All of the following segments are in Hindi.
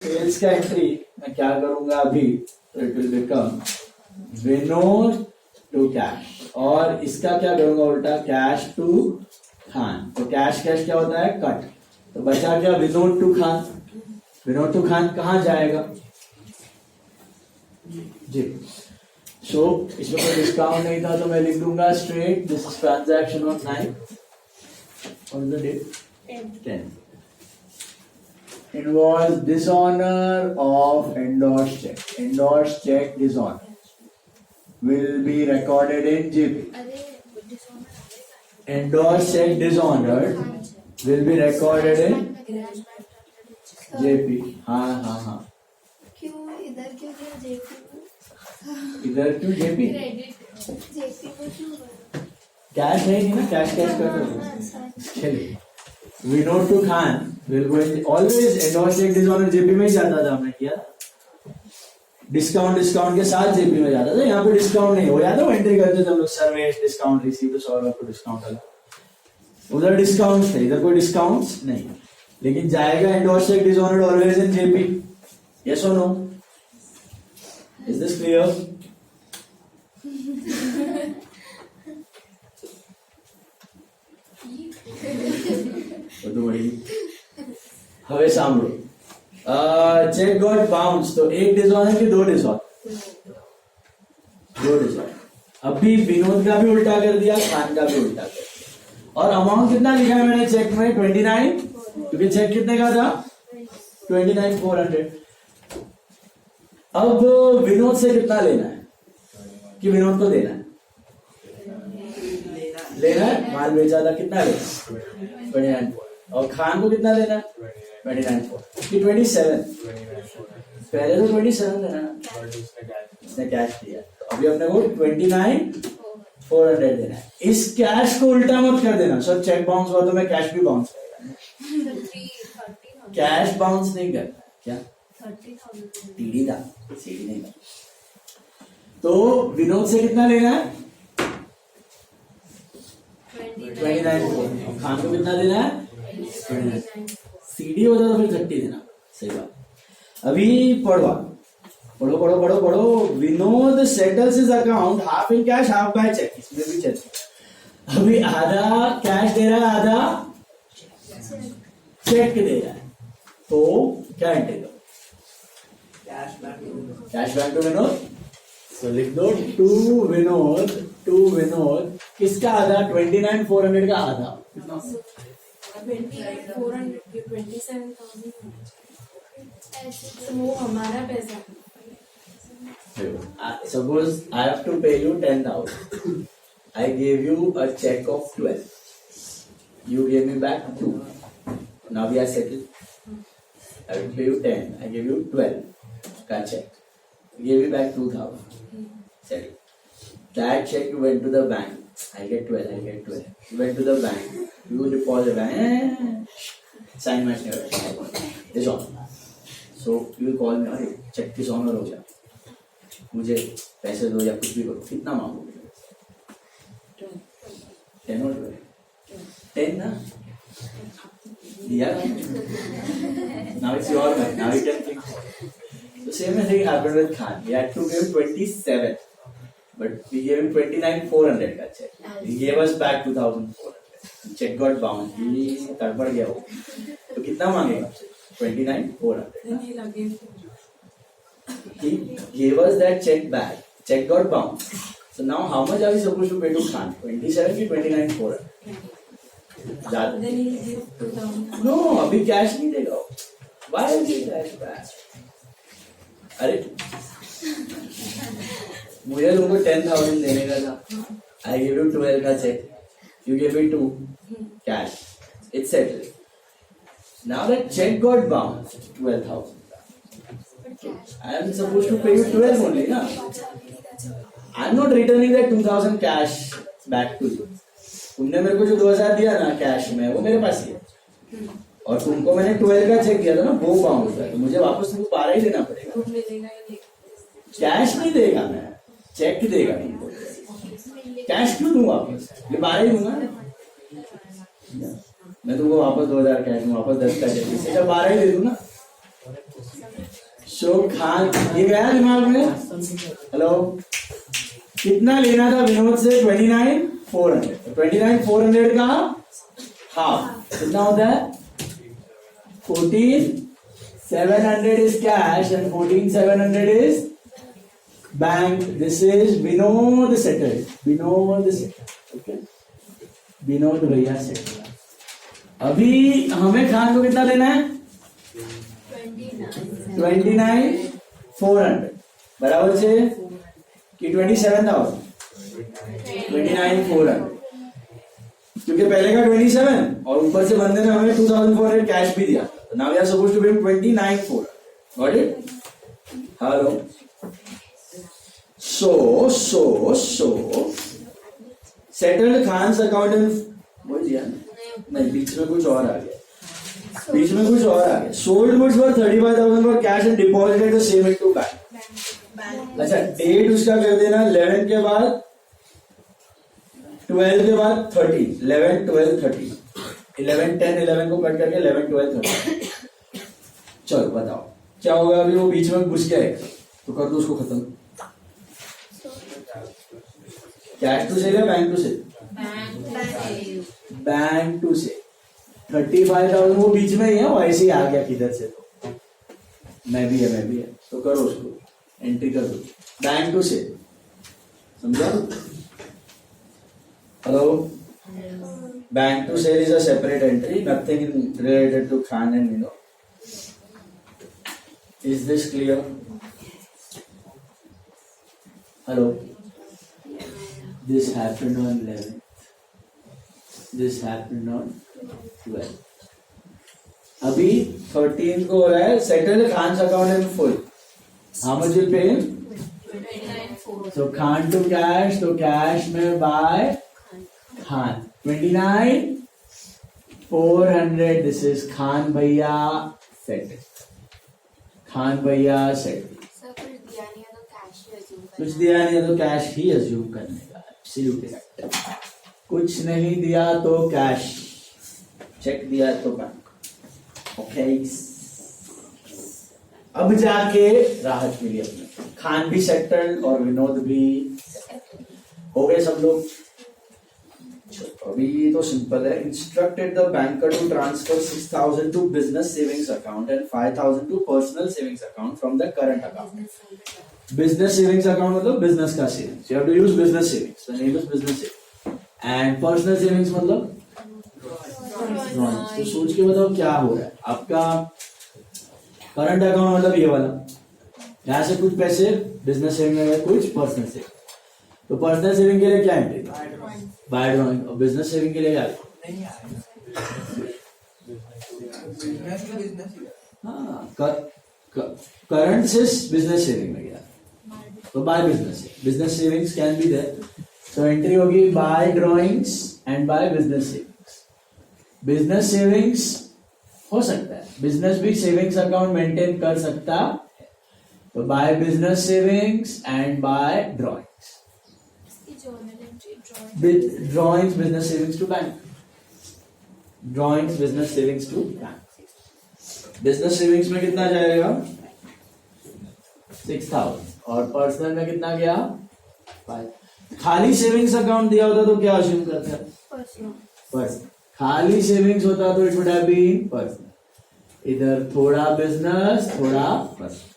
सेल्स का एंट्री मैं क्या करूंगा अभी, तो it will become Vinod to cash, और इसका क्या करूंगा उल्टा, कैश टू खान। तो कैश कैश क्या होता है, कट। तो बचा क्या, विनोद टू खान। विनोद टू खान कहाँ जाएगा जी। सो इसमें कोई डिस्काउंट नहीं था तो मैं लिख दूंगा straight this is transaction on 9 on the date 10. Invoice dishonor of endorsed check. Endorsed check dishonor will be recorded in GP. Endorsed check dishonored will be recorded in JP. हाँ क्यों इधर क्यों दिया JP को? इधर क्यों JP? JP को क्यों? कैश है नहीं ना, कैश कैश कर चलिए। Vinod to Khan will go in always endorse check dishonor JP में ही जाता था, हमने किया डिस्काउंट के साथ JP में जाता था। यहाँ पे डिस्काउंट नहीं हो जाता, वो एंट्री करते थे हम लोग सर्विस डिस्काउंट रिसीव्ड 100 रुपये डिस्काउंट वाला, उधर डिस्काउंट थे, इधर कोई डिस्काउंट नहीं। लेकिन जाएगा endorse cheque dishonoured always in JP, yes और नो, इज दिस क्लियर? હવે સાંભળો, ચેક ગોટ બાઉન્સ, तो एक डिसऑनर की दो डिसऑनर, अभी विनोद का भी उल्टा कर दिया, खान का भी उल्टा कर दिया। और अमाउंट कितना लिखा है मैंने चेक में, 29, क्योंकि चेक कितने का था, 29,400। अब विनोद से कितना लेना है, कि विनोद को देना है, माल बेचा था, कितना लेना, 29, और खान को कितना लेना, 29 कि 27, पहले तो 27 देना, इसने कैश दिया, तो अभी अपने को 29,400 देना है। इस कैश को उल्टा मत कर देना, सर चेक बाउंस हुआ तो मैं कैश भी बाउंस करेगा, कैश बाउंस नहीं करना, क्या TD था, CD नहीं था। तो विनोद से कितना लेना है, 29,400, खान को कितना देना है, 29, CD होता तो फिर 30 देना, सही बात। अभी पढ़ो। Vinod settles his account half in cash half by cheque, इसमें भी चेक। अभी आधा कैश दे रहा है, आधा चेक दे रहा है, तो क्या एंट्री दो, कैश बैक टू विनोद। तो लिख दो टू विनोद, किसका आधा, 29,400 का आधा, कितना, 27,000, वो हमारा पैसा। Suppose I have to pay you 10,000. I gave you a check of 12. You gave me back 2. Now we are settled. I will pay you 10. I gave you 12 का check. You gave me back 2,000. Settled. That check you went to the bank. I get 12. You went to the bank. You deposit bank. Sign my signature. This on. So you will call me. अरे check किस ऑनर हो जा, मुझे पैसे दो या कुछ भी करो, कितना मांगोगे, 10 और 12, 10 ना दिया, now it's your money, now you can think. So same thing happened with Khan. We had to give 27, but we gave him 29,400 का check. He gave us back 2,400. Check got bounced. ये गड़बड़ गया वो, तो कितना मांगेगा, 29,400. He gave us that check back. Check got bounced. So now how much are we supposed to pay to Khan? 27 ki 29,400? Then he give 2,000. No, अभी कैश नहीं देगा। Why is he cash back? अरे मुझे तुमको 10,000 देने का था। I gave you 12 का check. You gave me 2 cash. It's settled. Now that check got bounced, 12,000. I am supposed to pay you 12 only, na? I am not returning that 2,000 cash back to you. तुमने मेरे को जो 2,000 दिया ना कैश में, वो मेरे पास ही है, और तुमको मैंने 12 का चेक दिया था ना, वो बाउंस है, तो मुझे वापस तुमको 12 ही देना पड़ेगा। कैश नहीं देगा, मैं चेक देगा तुमको, कैश क्यों दूं वापस, ये 12 ही दूंगा, मैं तुमको वापस 2,000 कैश दूं, वापस 10 का चेक, इससे 12 ही दे दूं ना। सो खान, ये गया दिमाग में? हेलो, कितना लेना था विनोद से? 29,400. 29,400 का हाफ कितना होता है? 14,700 is cash and 14,700 is bank. This is Vinod settled. Vinod settled. Okay. Vinod भैया settled. अभी हमें खान को कितना देना है? 29,400 बराबर से कि 27,000? 29,400, क्योंकि पहले का 27 और ऊपर से बंदे ने हमें 2,400 कैश भी दिया. Now we are supposed to bring 29,400. Got it? Hello. So settled Khan's account in बोल दिया नहीं, बीच में कुछ और आ गया. Sold goods for 35,000 for cash and deposited the same into bank. अच्छा, डेट उसका कर देना 11 के बाद, 12 के बाद 13, 11, 12, 13, 11, 10, 11 को कट करके 11, 12, 13. चलो बताओ क्या होगा? अभी वो बीच में घुस गया है तो कर दो उसको खत्म. कैश टू सेल या bank to sale? Bank to sale. 35,000 वो बीच में ही है, वो ऐसे ही आ गया किधर से, तो मैं भी है तो करो उसको एंट्री कर दो. बैंक टू सेल, समझा? Hello. Bank to sale is a separate entry, nothing related to Khan and Vinod. Is this clear? Hello. This happened on 11th. This happened on 12th. अभी 13 को हो रहा है settle Khan's account in full. How much will pay him? 29,400. So Khan to cash, तो cash में by Khan 29,400. This is Khan भैया settled. Khan भैया settled. सर कुछ दिया नहीं है तो कैश ही assume करना. कुछ दिया नहीं है तो कैश ही अज्यूम करने का. Absolutely right. कुछ नहीं दिया तो कैश, चेक दिया तो बैंक. ओके. अब जाके राहत मिली अपने. खान भी सेटल्ड और विनोद भी हो गए सब लोग. अभी तो सिंपल है. Instructed the banker to transfer 6,000 to business savings account and 5,000 to personal savings account from the current account. Business savings account मतलब बिजनेस का savings. You have to use business savings. The name is business savings. And personal savings मतलब ड्रॉइंग्स. तो सोच के बताओ क्या हो रहा है आपका. करंट अकाउंट मतलब ये वाला, यहां से कुछ पैसे बिजनेस सेविंग में गए, कुछ पर्सनल सेविंग. तो पर्सनल सेविंग के लिए क्या एंट्री? Bye drawing. और बिजनेस सेविंग के लिए क्या? हाँ, करंट से बिजनेस सेविंग में गया तो by business savings can be there. तो एंट्री होगी by drawings and by business savings. Business savings हो सकता है, बिजनेस भी सेविंग्स अकाउंट मेंटेन कर सकता है. तो by business savings and by drawings. Drawings business savings to bank. Drawings business savings to bank. Business savings में कितना जाएगा? 6,000. और पर्सनल में कितना गया? 5. खाली सेविंग्स अकाउंट दिया होता तो क्या अज्यूम करते हैं? पर्सनल. खाली सेविंग्स होता तो it would have been personal. इधर थोड़ा बिजनेस, थोड़ा personal.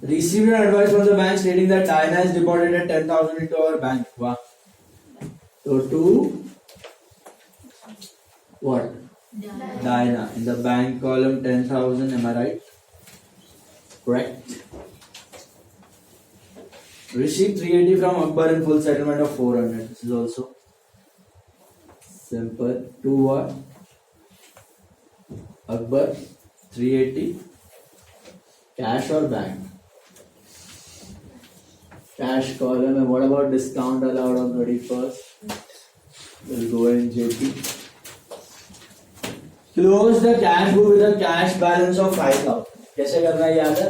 Received an advice from the bank stating that Diana has deposited 10,000 into our bank. Wow. So to what? Diana. In the bank column 10,000. Am I right? Correct. Received 380 from Akbar in full settlement of 400. This is also simple. To what? Akbar 380. Cash or bank? Cash column. And what about discount allowed on 31st? We'll go in JP. Close the cash book with a cash balance of 5,000. कैसे करना है याद है?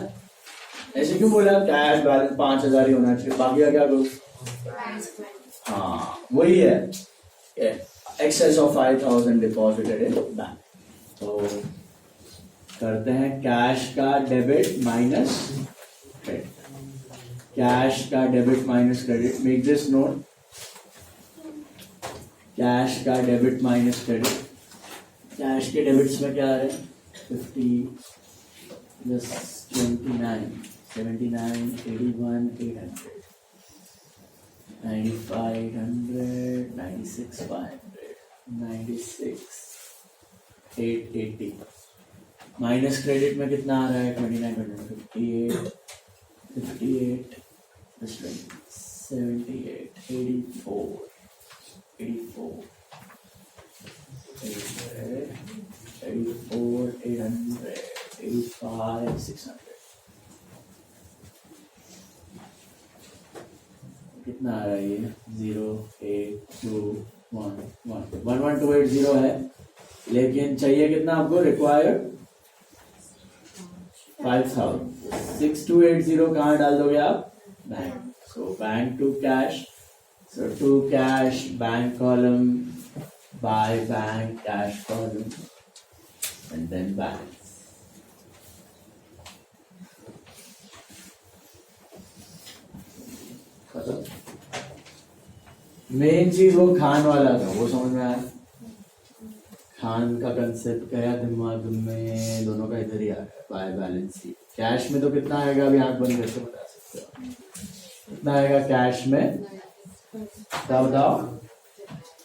ऐसे क्यों बोला? कैश बैलेंस 5,000 ही होना चाहिए, बाकी का क्या करूँ? हाँ वही है. Excess of 5,000 deposited in bank. So करते हैं कैश का डेबिट माइनस क्रेडिट, कैश का debit minus credit, make this note, cash का डेबिट माइनस क्रेडिट, कैश के डेबिट्स में क्या आ रहा है 50 प्लस 29 79 81 800 95 100 96 500 96 880 माइनस क्रेडिट में कितना आ रहा है 29 58 58 plus 20 78 84 84 84 800 85 600 कितना आ रहा है ये 0 8 2 1 1 11280 है, लेकिन चाहिए कितना आपको रिक्वायर्ड 5000 6280 कहाँ डाल दोगे आप bank, so bank to cash, so to cash bank column by bank cash column and then balance. Main चीज वो खान वाला था, वो समझ में आया, खान का कंसेप्ट गया दिमाग में, दोनों का इधर ही आ गया बाय बैलेंस शीट। कैश में तो कितना आएगा अभी आंख बंद करके बता सकते हो, कितना आएगा कैश में, क्या बताओ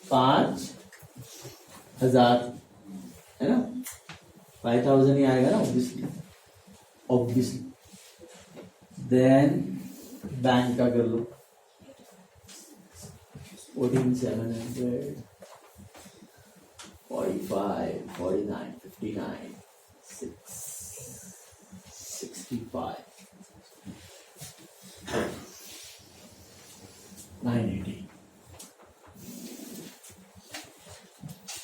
5000 है ना, 5000 ही आएगा ना ऑब्वियसली ऑब्वियसली। देन बैंक का कर लो 14700 45 49 59 6 65 980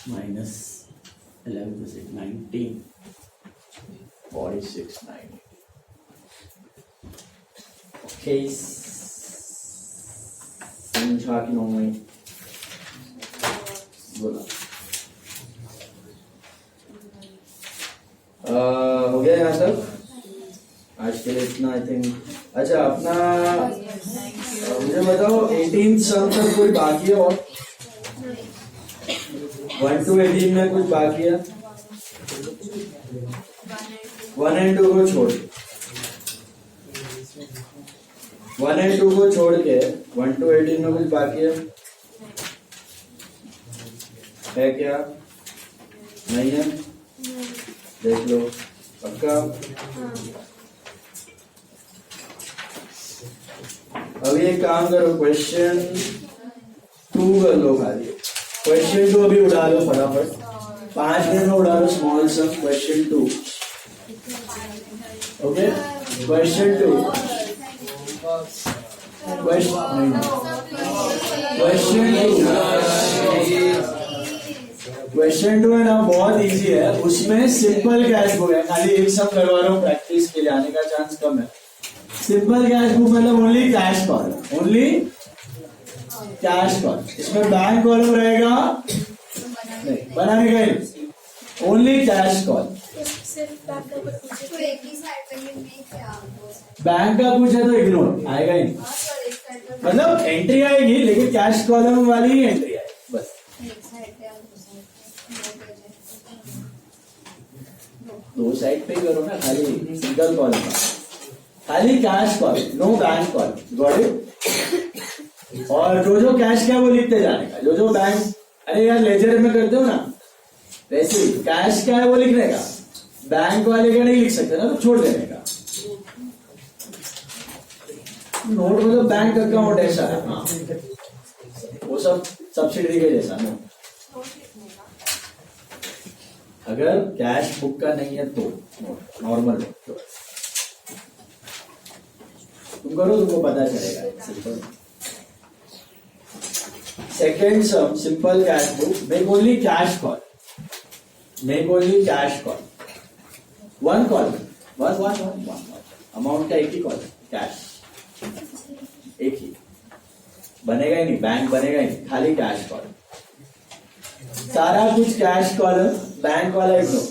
minus 11% 19 46 980 okay समझा कि नहीं बोला हो गया यहाँ तक आज के लिए इतना आई थिंक। अच्छा अपना मुझे बताओ 18 सम तक कोई बाकी है और 1 to 18 में कुछ बाकी है 1 and 2 को छोड़ 1 and 2 को छोड़ के 1 to 18 में कुछ बाकी है क्या नहीं है देख लो पक्का। अभी एक काम करो क्वेश्चन 2 कर लो खाली, क्वेश्चन 2 अभी उड़ा लो फटाफट 5 मिनट में उड़ा लो small sum question 2 okay question 2 question 2 है ना बहुत इजी है, उसमें सिंपल कैश बुक है, खाली एक सम करवा रहा हूँ प्रैक्टिस के लिए, आने का चांस कम है। सिंपल कैश बुक मतलब only cash column, only cash column, इसमें बैंक कॉलम रहेगा नहीं, बनाने का ही ओनली कैश कॉलम। बैंक का पूछे तो इग्नोर आएगा ही, मतलब एंट्री आएगी लेकिन कैश कॉलम वाली ही एंट्री आएगी बस। दो साइड पे करो ना, खाली सिंगल कॉलम खाली cash column, no bank column, got it. और जो जो कैश क्या वो लिखते जाने का, जो जो बैंक अरे यार लेजर में करते हो ना वैसे ही कैश क्या है वो लिखने का, बैंक वाले का नहीं लिख सकते ना तो छोड़ देने का। नोट मतलब बैंक अकाउंट ऐसा है, हाँ वो सब सब्सिडरी के जैसा नोट। अगर कैश बुक का नहीं है तो नॉर्मल नोट तुम करो, तुमको पता चलेगा simple. Second sum simple cash book, make only cash col, make only cash col, one col one amount का एक ही कॉल कैश, एक ही बनेगा ही नहीं, बैंक बनेगा ही नहीं, खाली कैश कॉल, सारा कुछ कैश कॉलम, बैंक वाला इग्नोर।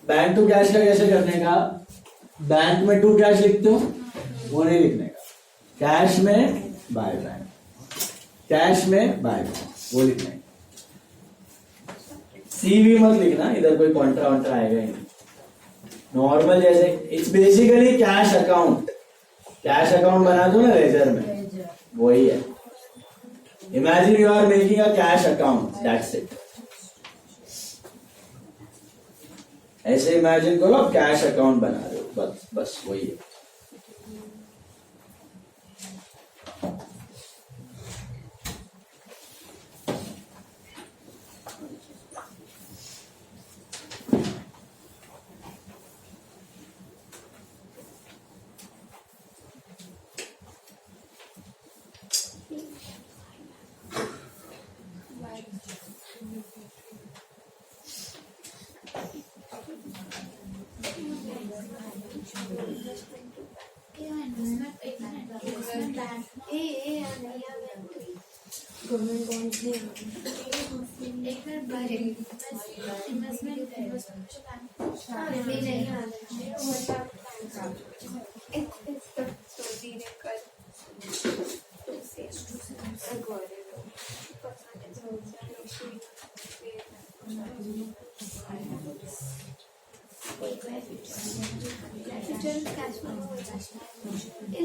बैंक टू कैश का कैसे करने का? बैंक में टू कैश लिखते हो, वो नहीं लिखने का। कैश में बाय बैंक, कैश में बाय बैंक, वो लिखना है। सीवी मत लिखना, इधर कोई कॉन्ट्रा वॉन्ट्रा आएगा ही नहीं। नॉर्मल जैसे it's basically cash account, cash account बना दो ना लेजर में, वही है। Imagine you are making a cash account, that's it. ऐसे इमेजिन करो आप कैश अकाउंट बना रहे हो, बस बस वही है।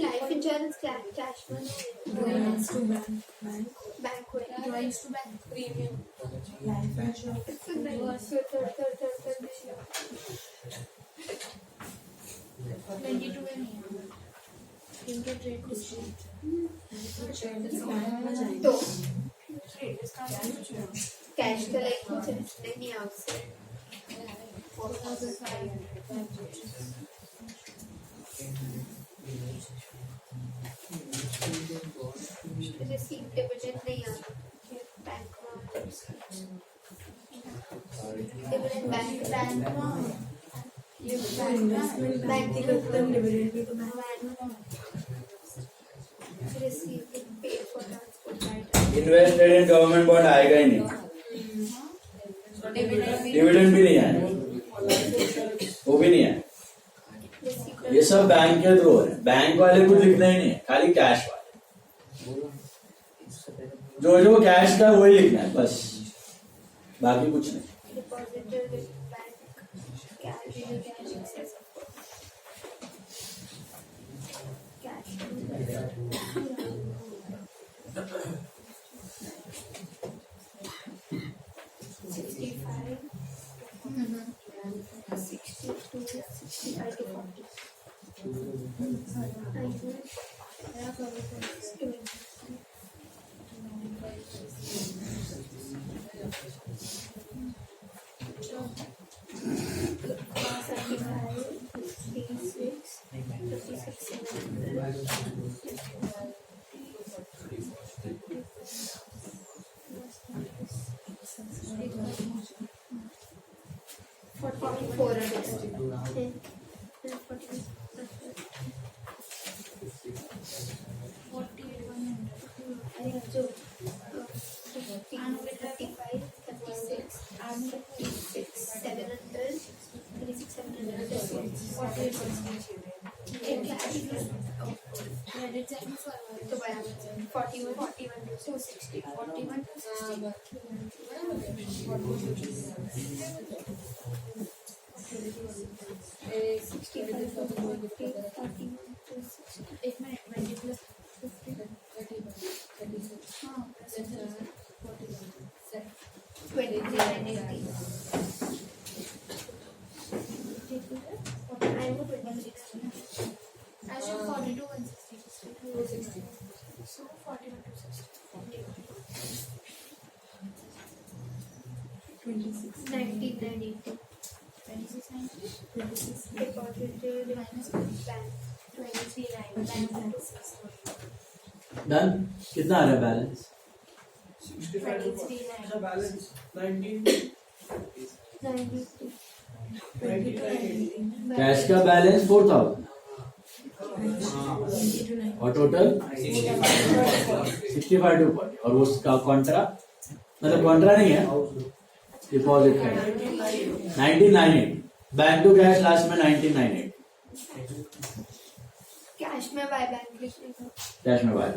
लाइफ इंश्योरेंस कैश में Drawings to bank. बैंक हुए Drawings to bank. Premium. Life insurance. 22 में नहीं है. इनके trade discount. तो कैश का लाइक कुछ नहीं आउटसाइड 4,500 रिसीव डिविडेंड नहीं आता bank dividend bank receive paid for transport right invested in government bond आएगा ही नहीं, डिविडेंड भी नहीं आएगा, वो भी नहीं आएगा। ये सब बैंक के थ्रू है, बैंक वाले कुछ लिखना ही नहीं है, खाली कैश वाले जो कैश का वही लिखना है बस, बाकी कुछ नहीं। depositor with bank cash excess cash 65 62 65 to 40 done. कितना आ रहा है बैलेंस? कैश का बैलेंस 4,000 और टोटल 65 टू 40 और वो उसका कॉन्ट्रा मतलब कॉन्ट्रा नहीं है, डिपॉजिट है 1998 बैंक टू कैश लास्ट में 1998 कैश में बाय बैंक लिखने का। कैश में बाय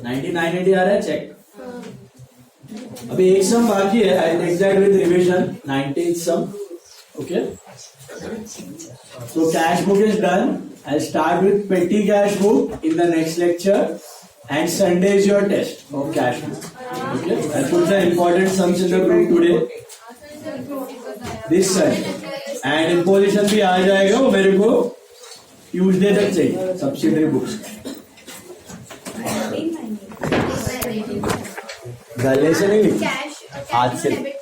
1990 आ रहा है चेक। हाँ। अभी एक सम बाकी है, I take that with revision 19th sum. Okay, so cash book is done. I'll start with petty cash book in the next lecture, and Sunday is your test of cash book. Okay, I'll put the important sums in the group today this Sunday, and imposition भी आ जाएगा, वो मेरे को Tuesday तक चाहिए subsidiary books। गले से नहीं, कैश हाथ से। डेबिट